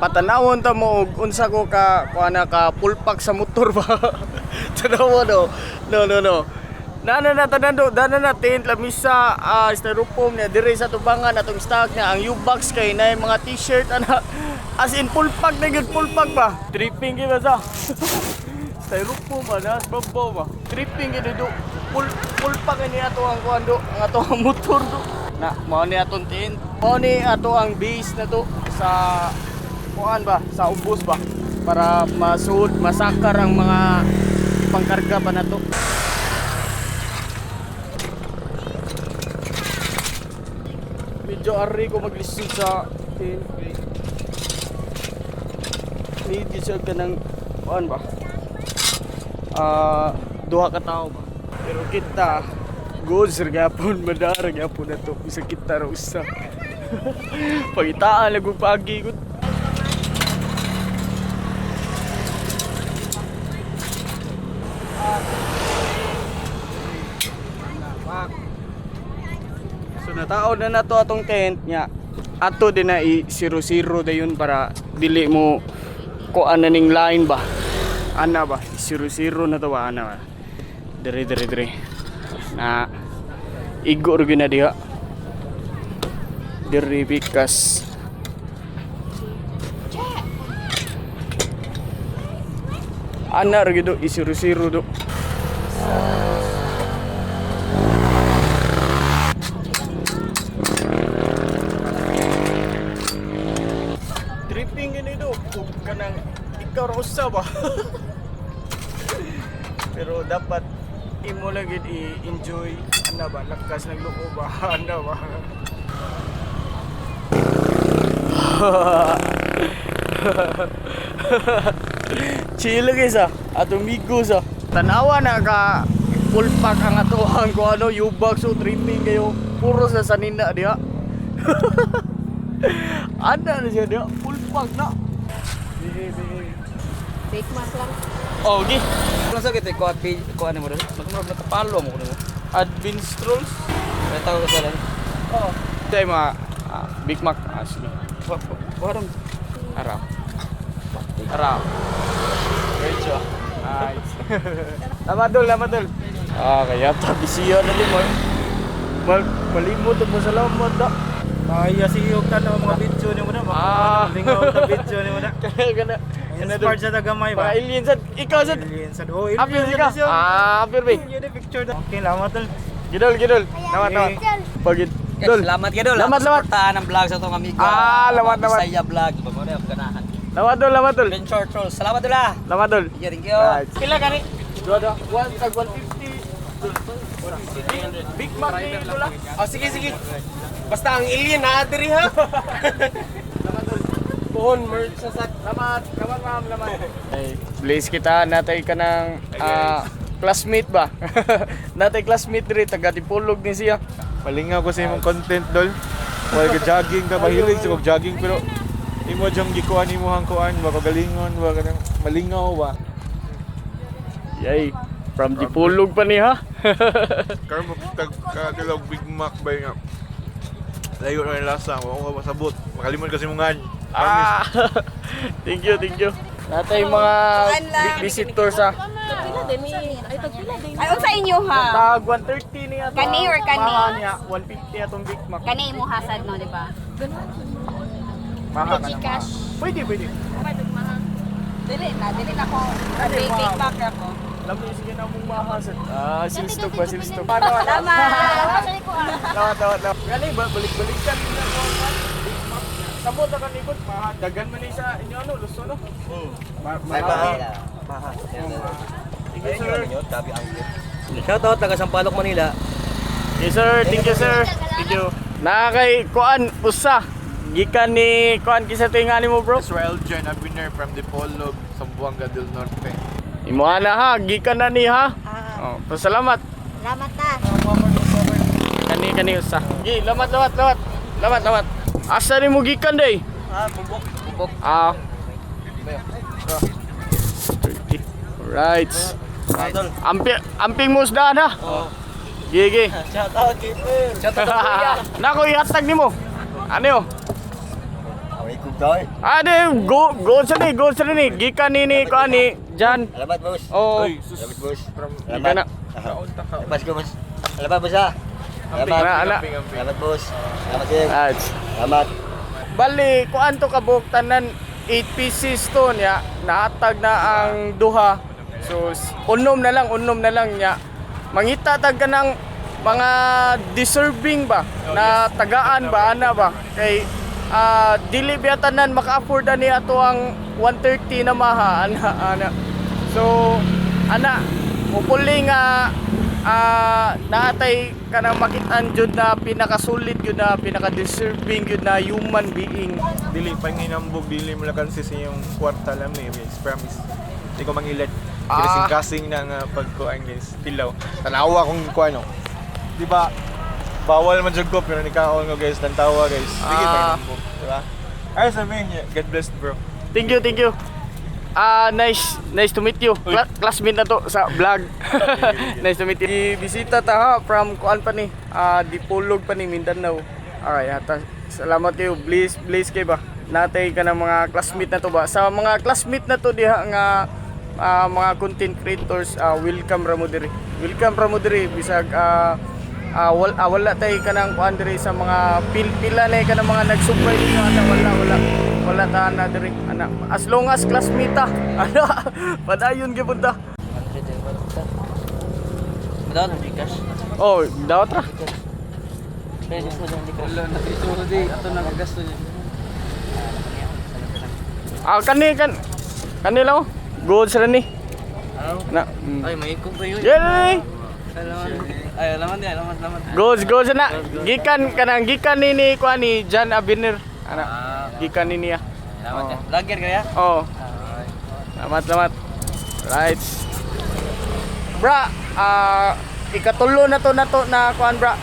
Patanawon ta mo og unsa ko ka kuana ka pulpak sa motor ba. Tanawa no. No. Nana na tanando, dana na tent lamisa styrofoam niya dire sa tubangan atong stock niya ang U-box kay na mga t-shirt ana. As in pulpak na gyud pulpak ba. Tripping gyud sa. Styrofoam ba na babaw ba. Tripping gyud do. Pulpak ni ato ang kuando, ang ato ang motor do. Na mao ni atong tent. Mao ni ato ang base na to sa kuan ba sa ubos ba para masud masakar ang mga pangkarga pa na to. Medyo ari ko maglisod sa medyo siya ka ng kuan ba duha ka tao ba pero kita good sir gapon madara gapon na to bisa kita ra usa pagitaan lagu pagi gud. So nataon na nato atong tent nya. Ato din na i-0-0 dayon para dili mo kuan na ning line ba. Ana ba? 0-0 na to ba ana ba? Dire. Na igo ro gina diha. Dire bikas. Ana ro gido i-0-0 do. Tripping gini do, kanang ikaw ra usa ba. Pero dapat imo lang gid i-enjoy ana ba, lakas ng loob ba, ana ba. Chill guys atong migos tanawa na ka full pack ang atohan ko ano U-box so tripping kayo puro sa sanina diha. Ada na siya diha full pack na. Fake mask lang. Oh, okay. Kung sa kita ko ano mo rin, nakapalo mo ko nimo. Advin strolls. May tawag ka lang. Oh. Tay mga Big Mac asli. Warang Araw. Medyo. Nice. Lamadol. Kaya tabisiyo na din mo. Malimot mo salamat da. Kaya siyog ka na mga video ni mo na. Lingaw na video ni mo na. Kana. Inspired sa tagamay ba? Mga alien sad. Ikaw sad. Alien sa do. Apir ka. Apir ba? Yung picture na. Okay, lamat tol. Gidol. Lamat. Pagid. Dol. Salamat ka dol. Lamat. Suportahan ang vlog sa tong amigo. Lamat. Saya vlog. Pagmuna ang ganahan. Lamat dol. Adventure Trolls. Salamat dol ah. Lamat dol. Thank you. Pila ka ni? Dodo. 150. Big Mac ni Lola. Oh, sige. Basta ang alien na diri ha. Lamat dol. Puhon merch sa sak. Lamat ma'am. Hey, please kita natay ka ng classmate ba? Natay classmate diri taga Tipulog ni siya. Palingaw ko sa imong content dol. Wala ka jogging ka mahilig sa jogging pero imo jang gikuan imo hang kuan ba kagalingon ba kanang malingaw ba. Yay, from Tipulog pa ni ha. Karmo tag Big Mac ba nga. Layo na yung lasa, ako masabot. Makalimon kasi mungan. Thank you. Natay mga visitors sa Ay, unsa inyo ha? tag 130 niya. Kani or kani? Maha niya 150 atong Big Mac. Kani mo hasad no, di ba? Maha ka na. Gcash. Pwede. Dili na ko. Big back ako. Lami sige na mong mahasad. Silstog. Salamat. Lawat. Gali balik-balik kan na ko. Sabo ta kan ikot dagan man ni sa inyo ano Luzon no. Ay baha. Sige sir. Shout out taga Sampaloc, Manila. Yes sir, thank you sir. Thank you. Nakakay kuan usa. Gikan ni kuan kisa tingani mo bro. Israel Jen, a winner from the Polog, Zamboanga del Norte. Imo ana ha, gikan na ni ha. Oh, pasalamat. Salamat na. Kani usa. Gi, lamat. Asa ni mo gikan day? Bubok. Alright. Amping mo isdaan ha. Gigi. Shout out keeper. Shout out kuya. Nako ihatag nimo. Ano yo? Away ko Toy. Go sa ni. Gikan ni ko ani Jan. Salamat, boss. Oh. Salamat, boss. Gikan na. Lepas ko, boss. Salamat, boss, ha. Salamat. Salamat, boss. Salamat, sir. Salamat. Bali, kuan to kabuk tanan 8 pieces to niya. Nahatag na ang duha. So unom na lang niya. Mangita tag ka ng mga deserving ba na tagaan ba ana ba kay dili biya tanan maka-afford ani ato ang 130 na maha ana. So ana upuli nga naatay kanang makitaan jud na pinakasulit jud na pinaka-deserving jud na human being. Dili panginambog, dili mo lang kasi sa yung kwarta lang ni promise. Di ko mangilad. Kasing na nga pagkuan guys, pilaw. Tanawa kung kuano. Di ba? Bawal man jud ko pero nikaon ko guys, tantawa guys. Sige panginambog, di ba? Ay sabihin niya, God bless bro. Thank you. Nice to meet you. Classmate na to sa vlog. Nice to meet you. Bisita ta ha from kuan pa ni Dipolog pa ni Mindanao. Alright, hata salamat kayo. Please kay ba. Natay ka ng mga classmate na to ba. Sa mga classmate na to diha nga mga content creators, welcome ra mo diri. Welcome ra mo diri bisag wala tay kanang kuan diri sa mga pila na kanang mga nagsupply dito ana wala ta na diri ana as long as classmate ta ana padayon gyud ta. Madawat ang Gcash. Oh dawat ra Pwede sa dyan Gcash. Wala, nakituro di. Ito nagagasto niya. kanila mo good sa ni na Ay, may ikog ba yun? yeah Alaman. good na gikan ni kuan ni Jan Abiner ana gikan ni niya. Salamat ya. Vlogger ka ya? Oh. Salamat. Right. Bra, ikatulo na to na kuan bra.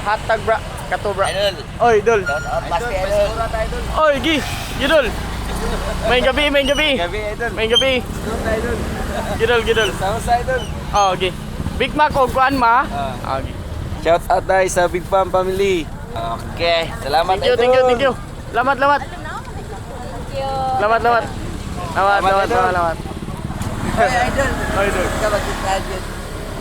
Hatag bra. Kato bra. Idol. Oy, dol. Pasti, idol. Oy, dol. May gabi. Gabi, idol. May gabi. Gidol. Sama sa idol. Oh, okay. Big Mac o kuan ma? Okay. Shout out tayo sa Big Fam family. Okay. Salamat Thank you. Lamat. Thank you. Lamat. Ay, idol. Oy, dol. Ka magkita dyan.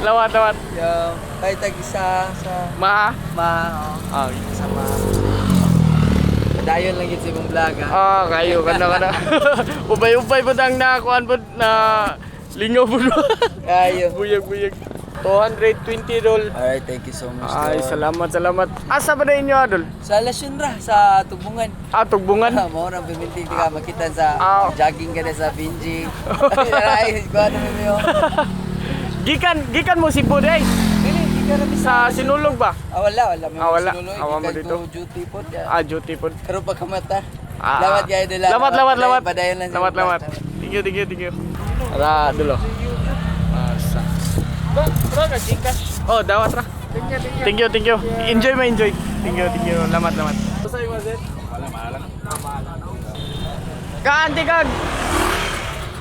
Lamat. Yung tayo tag-isa sa Ma. Okay. sama. Dayon lang yun sa ibang vlog ha. Kayo kana. Ubay po dang nakuan po na lingaw po. Kayo. Buyag. $220. Alright, thank you so much. Ay, salamat. Asa ba na inyo, Adol? Sa Lasyunra, sa Tubungan. Tugbungan. Mo ra piminti ka makita sa jogging ka na sa Binji. Ay, ko ano mo yo. Gikan mo si Buday Hindi ka na sa Sinulog ba? wala. Wala. Sinuloy, Awa mo gikan dito. to duty po. Duty po. Pero pagkamata. Lawat kaya nila. Lamat. Padayon lang. Lamat. Thank you. Ara, Adol. Asa. Bro, Gcash. Oh, dawat ra. Thank you. Enjoy. Thank you. Lamat. Sa iyo, Mazet. Wala. Kaanti kag.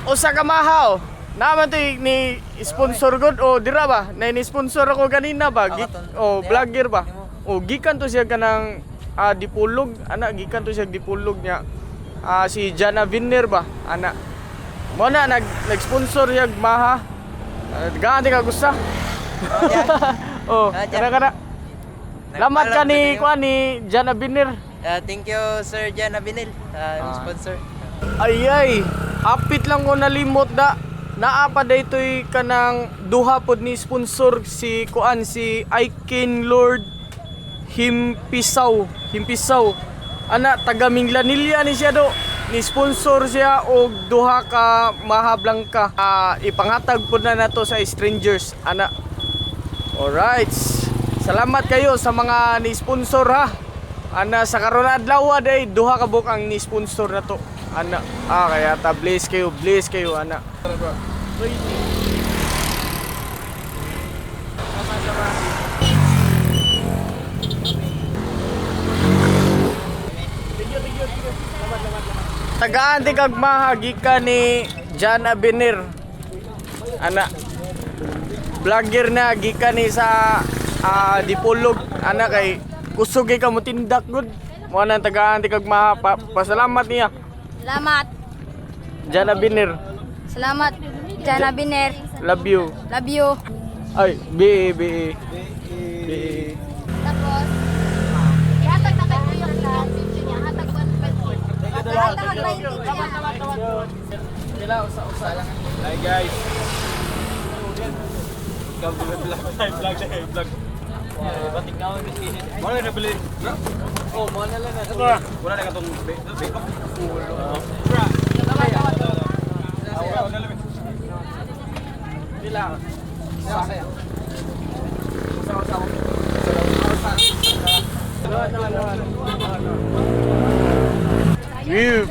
Usa ka mahaw. Naman to ni sponsor god o dira ba? Na ni sponsor ako kanina ba? Vlogger ba? Gikan to siya kanang Dipolog. Ana gikan to siya Dipolog niya. Si Jana Vinner ba? Ana. Mo na nag-sponsor siya maha. Ganti ka gusto. Kana. Lamat ka ni kuan ni Jana Vinner. Thank you Sir Jan Abinel, sponsor. Ay, apit lang ko nalimot da. Naa pa daytoy kanang duha pod ni sponsor si kuan si Aikin Lord Himpisaw. Ana taga Minglanilla ni siya do. Ni sponsor siya og duha ka Maha Blanca. Ipanghatag pod na nato sa strangers ana. Alright. Salamat kayo sa mga ni sponsor ha. Ana sa karon adlaw day duha ka buk ang ni sponsor na to. Ana kaya ta bless kayo ana. Tagaan di kag mahagika ni Jan Abiner. Ana vlogger na gikan ni sa Dipolog ana kay kusog ka mo tindak good. mo nang tagaan ti kag pasalamat niya. Salamat. Jana Binir. Salamat. Jana Biner. Love you. Love you. Ay, B.E. Tapos, ihatag na kay Kuya sa picture niya. Hatag 150. Hatag 90 niya. Hi guys. Come to the vlog. Vlog. Batik na ako yung Mana na bili? Oh, mana lang na. Wala na katong backup.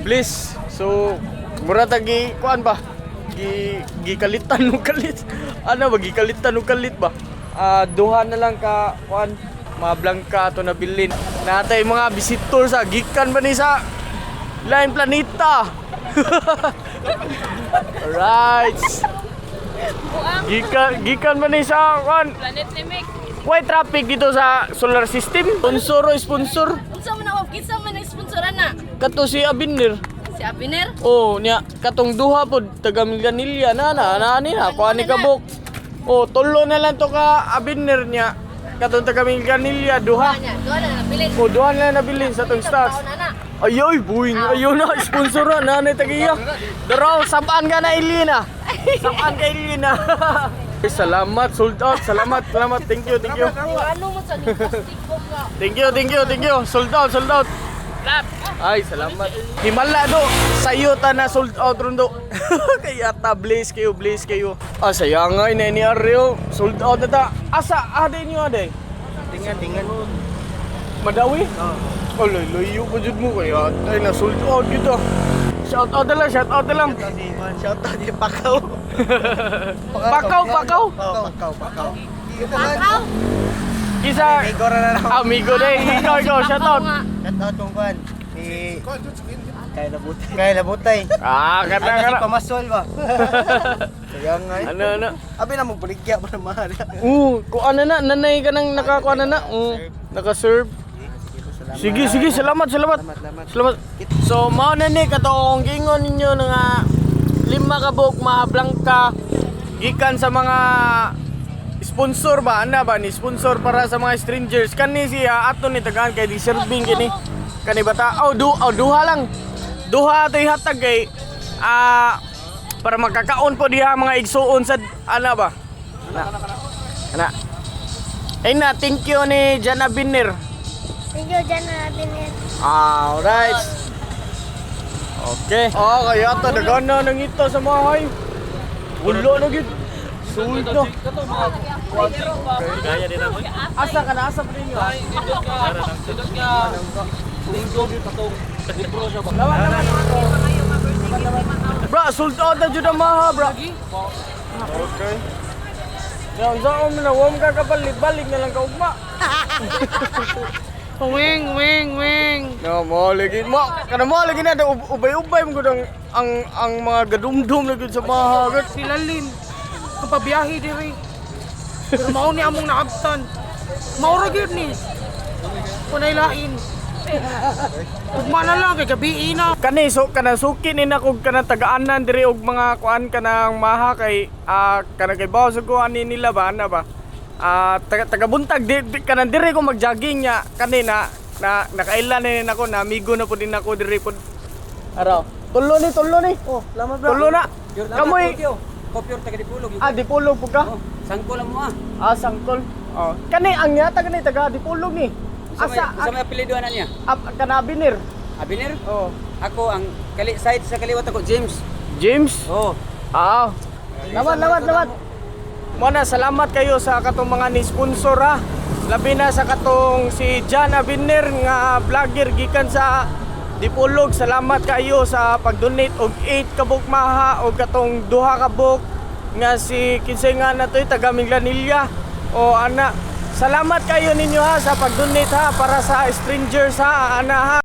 Bliss. So, mura tagi kuan ba? Gikalitan og kalit. Ano ba gikalitan og kalit ba? Duha na lang ka kuan mablangka to na bilin. Natay mga visitor sa gikan ba ni sa lain planeta. Alright. Gikan ba ni sa kuan? Planet Limik. Why traffic dito sa solar system? Sponsor o sponsor? Unsa man ako? Kinsa man ang sponsoran na? Kato si Abinir. Si Abiner? Oh, niya katong duha pod taga Milganilla na kuan ni kabuk. Oh, tulo na lang to ka Abinir niya. Katong taga Milganilla duha. Doon na nabilin. Oh, duha na nabilin sa tong stocks. Ayoy, buing. Ayo na sponsor na nanay tagiya. Daraw sabaan ka na Ilina. Sabaan ka Ilina. Salamat, sold out. Salamat. Thank you. Ano mo sa plastic ko ka? Thank you. Sold out. Ay, salamat. Himala do. Sayo ta na sold out rundo. Kaya ta bless kayo. Sayang nga ni Aryo. Sold out na ta. Asa ade niyo ade? Tingan. Madawi? Oh, layo po jud mo kaya. Ay na sold out gitu. Shout out na lang. Shout out di Pakaw. Pakaw. Pakaw. Pakaw? Kisa Amigo na lang. amigo day. Ikaw, shout out. Shout out kung kuan. Kaya labutay. Kana. Pamasol ba? Sayang nga. Ano. Abi na mo buligya pa naman. Kung ano na, nanay ka nang nakakuha na. Naka-serve. Sige, salamat. So, mao na ni katong gingon ninyo nga 5 kabuk mahablangka gikan sa mga sponsor ba ni sponsor para sa mga strangers kani siya ato ni tagaan kay di serving kini kani bata duha lang duha to ihatag kay para magkakaon po diha mga igsuon sa ba ana ay na thank you ni Jana Binir. Thank you, Jana Biner. Alright. Okay. Kaya ito, nagana nang ito sa mahay. Ulo na gid. Sulit na. Asa ka na? Asa pa rin yun? Bra, sold out na dyan ang maha, bra. Okay. Yan, saan mo na, huwag ka kabalik na lang ka ugma. Wing. No, mo lagi na ubay-ubay mo gud ang mga gadumdum na gud sa bahagat. Silalin ang pabiyahe diri. Pero mao ni among naabtan. Mao ra gyud ni. Kunay lain. Ugma na lang kay gabi na. Kani kana suki ni nako kana tagaanan diri og mga kuan kanang maha kay kana kay bawo sa kuan ni nila ba ana ba? Taga buntag kanang diri ko mag-jogging nya kanina na nakailan ni nako na amigo na po din ako diri pod. Araw. Tulo ni. Oh, lamat bro. Tulo na. Kamoy. Kopyor taga Dipulog. Dipulog po ka? Sangko lang mo Sangkol. Kani ang yata kani taga Dipulog ni. Sa may apelyido na niya. Kana Abinir. Abiner? Oh. Ako ang side sa kaliwat ako James. James? Oh. Lamat. Muna, salamat kayo sa katong mga ni-sponsor ha. Labi na sa katong si Jana Binir nga vlogger gikan sa Dipulog. Salamat kayo sa pag-donate og 8 kabuk maha og katong 2 kabuk nga si kinsay nga na to'y taga Milganilla. O ana, salamat kayo ninyo ha sa pag-donate ha para sa strangers ha ana ha.